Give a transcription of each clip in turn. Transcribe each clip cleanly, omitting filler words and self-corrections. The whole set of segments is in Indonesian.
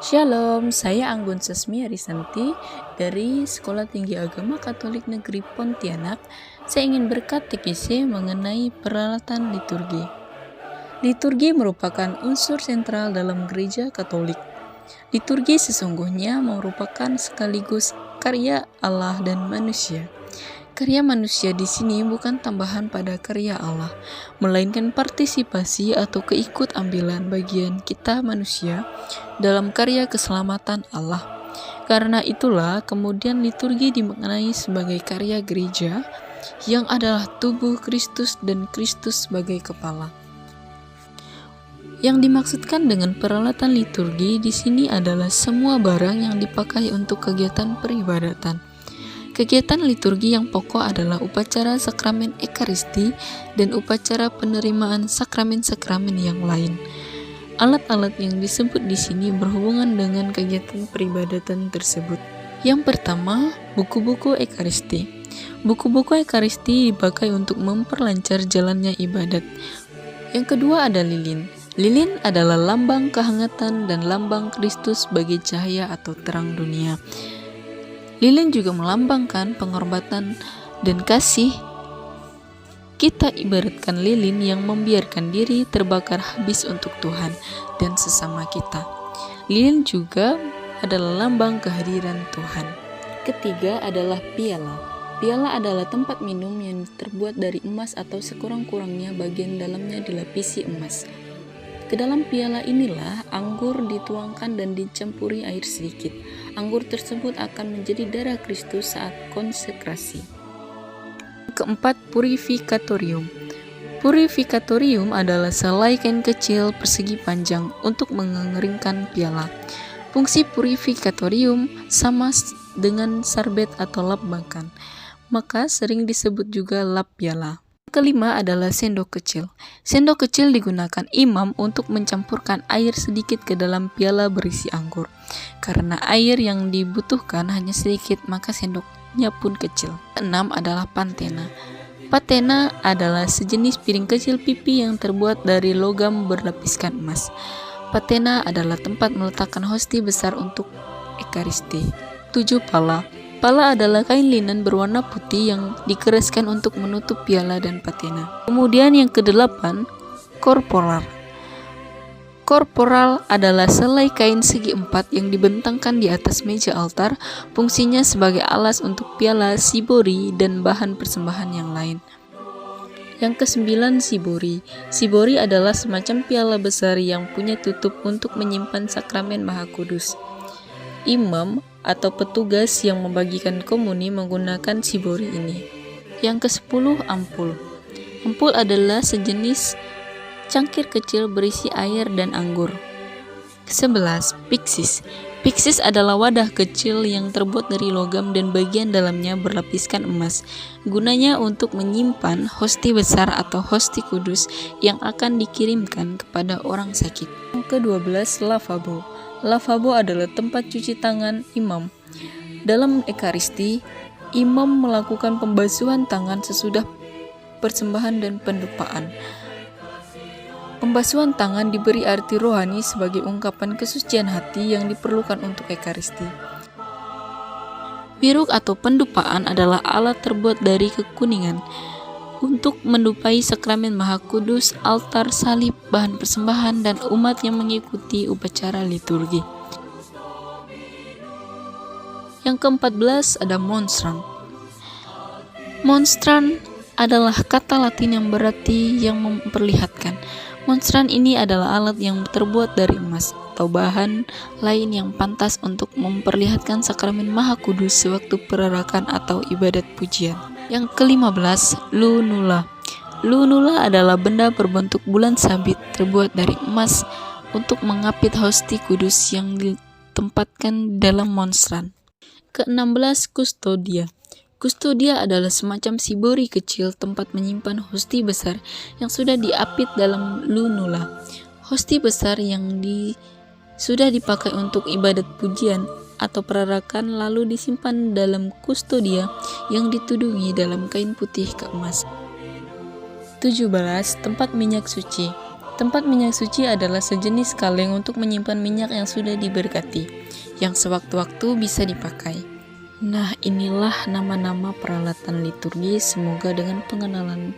Shalom, saya Anggun Sesmi Arisanti dari Sekolah Tinggi Agama Katolik Negeri Pontianak. Saya ingin berkatekese mengenai peralatan liturgi. Liturgi merupakan unsur sentral dalam gereja Katolik. Liturgi sesungguhnya merupakan sekaligus karya Allah dan manusia. Karya manusia di sini bukan tambahan pada karya Allah, melainkan partisipasi atau keikut-ambilan bagian kita manusia dalam karya keselamatan Allah. Karena itulah kemudian liturgi dimaknai sebagai karya gereja yang adalah tubuh Kristus dan Kristus sebagai kepala. Yang dimaksudkan dengan peralatan liturgi di sini adalah semua barang yang dipakai untuk kegiatan peribadatan. Kegiatan liturgi yang pokok adalah upacara sakramen Ekaristi dan upacara penerimaan sakramen-sakramen yang lain. Alat-alat yang disebut di sini berhubungan dengan kegiatan peribadatan tersebut. Yang pertama, buku-buku Ekaristi. Buku-buku Ekaristi dipakai untuk memperlancar jalannya ibadat. Yang kedua ada lilin. Lilin adalah lambang kehangatan dan lambang Kristus sebagai cahaya atau terang dunia. Lilin juga melambangkan penghormatan dan kasih. Kita ibaratkan lilin yang membiarkan diri terbakar habis untuk Tuhan dan sesama kita. Lilin juga adalah lambang kehadiran Tuhan. Ketiga adalah piala. Piala adalah tempat minum yang terbuat dari emas atau sekurang-kurangnya bagian dalamnya dilapisi emas. Ke dalam piala inilah anggur dituangkan dan dicampuri air sedikit. Anggur tersebut akan menjadi darah Kristus saat konsekrasi. Keempat, purifikatorium. Purifikatorium adalah selai kain kecil persegi panjang untuk mengeringkan piala. Fungsi purifikatorium sama dengan sarbet atau lap makan, maka sering disebut juga lap piala. Kelima adalah sendok kecil. Sendok kecil digunakan imam untuk mencampurkan air sedikit ke dalam piala berisi anggur. Karena air yang dibutuhkan hanya sedikit, maka sendoknya pun kecil. Keenam adalah patena. Patena adalah sejenis piring kecil pipi yang terbuat dari logam berlapiskan emas. Patena adalah tempat meletakkan hosti besar untuk Ekaristi. 7. Pala. Pala adalah kain linen berwarna putih yang dikeraskan untuk menutup piala dan patena. Kemudian yang kedelapan, korporal. Korporal adalah selai kain segi empat yang dibentangkan di atas meja altar, fungsinya sebagai alas untuk piala, sibori, dan bahan persembahan yang lain. Yang kesembilan, sibori. Sibori adalah semacam piala besar yang punya tutup untuk menyimpan sakramen Maha Kudus. Imam atau petugas yang membagikan komuni menggunakan sibori ini. Yang ke-10, ampul. Ampul adalah sejenis cangkir kecil berisi air dan anggur. Ke-11, piksis. Piksis adalah wadah kecil yang terbuat dari logam dan bagian dalamnya berlapiskan emas. Gunanya untuk menyimpan hosti besar atau hosti kudus yang akan dikirimkan kepada orang sakit. Yang ke-12, lavabo. Lavabo adalah tempat cuci tangan imam. Dalam Ekaristi, imam melakukan pembasuhan tangan sesudah persembahan dan pendupaan. Pembasuhan tangan diberi arti rohani sebagai ungkapan kesucian hati yang diperlukan untuk Ekaristi. Piruk atau pendupaan adalah alat terbuat dari kekuningan untuk mendupai sakramen Maha Kudus, altar, salib, bahan persembahan, dan umat yang mengikuti upacara liturgi. Yang ke-14 ada monstran. Monstran adalah kata Latin yang berarti yang memperlihatkan. Monstran ini adalah alat yang terbuat dari emas atau bahan lain yang pantas untuk memperlihatkan sakramen Maha Kudus sewaktu perarakan atau ibadat pujian. Yang ke-15, lunula. Lunula adalah benda berbentuk bulan sabit terbuat dari emas untuk mengapit hosti kudus yang ditempatkan dalam monstran. Ke-16, kustodia. Kustodia adalah semacam sibori kecil tempat menyimpan hosti besar yang sudah diapit dalam lunula. Hosti besar yang sudah dipakai untuk ibadat pujian atau perarakan lalu disimpan dalam kustodia yang ditudungi dalam kain putih keemas. 17. Tempat minyak suci. Tempat minyak suci adalah sejenis kaleng untuk menyimpan minyak yang sudah diberkati, yang sewaktu-waktu bisa dipakai. Nah, inilah nama-nama peralatan liturgi. Semoga dengan pengenalan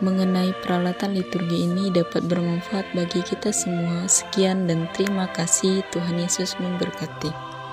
mengenai peralatan liturgi ini dapat bermanfaat bagi kita semua. Sekian dan terima kasih. Tuhan Yesus memberkati.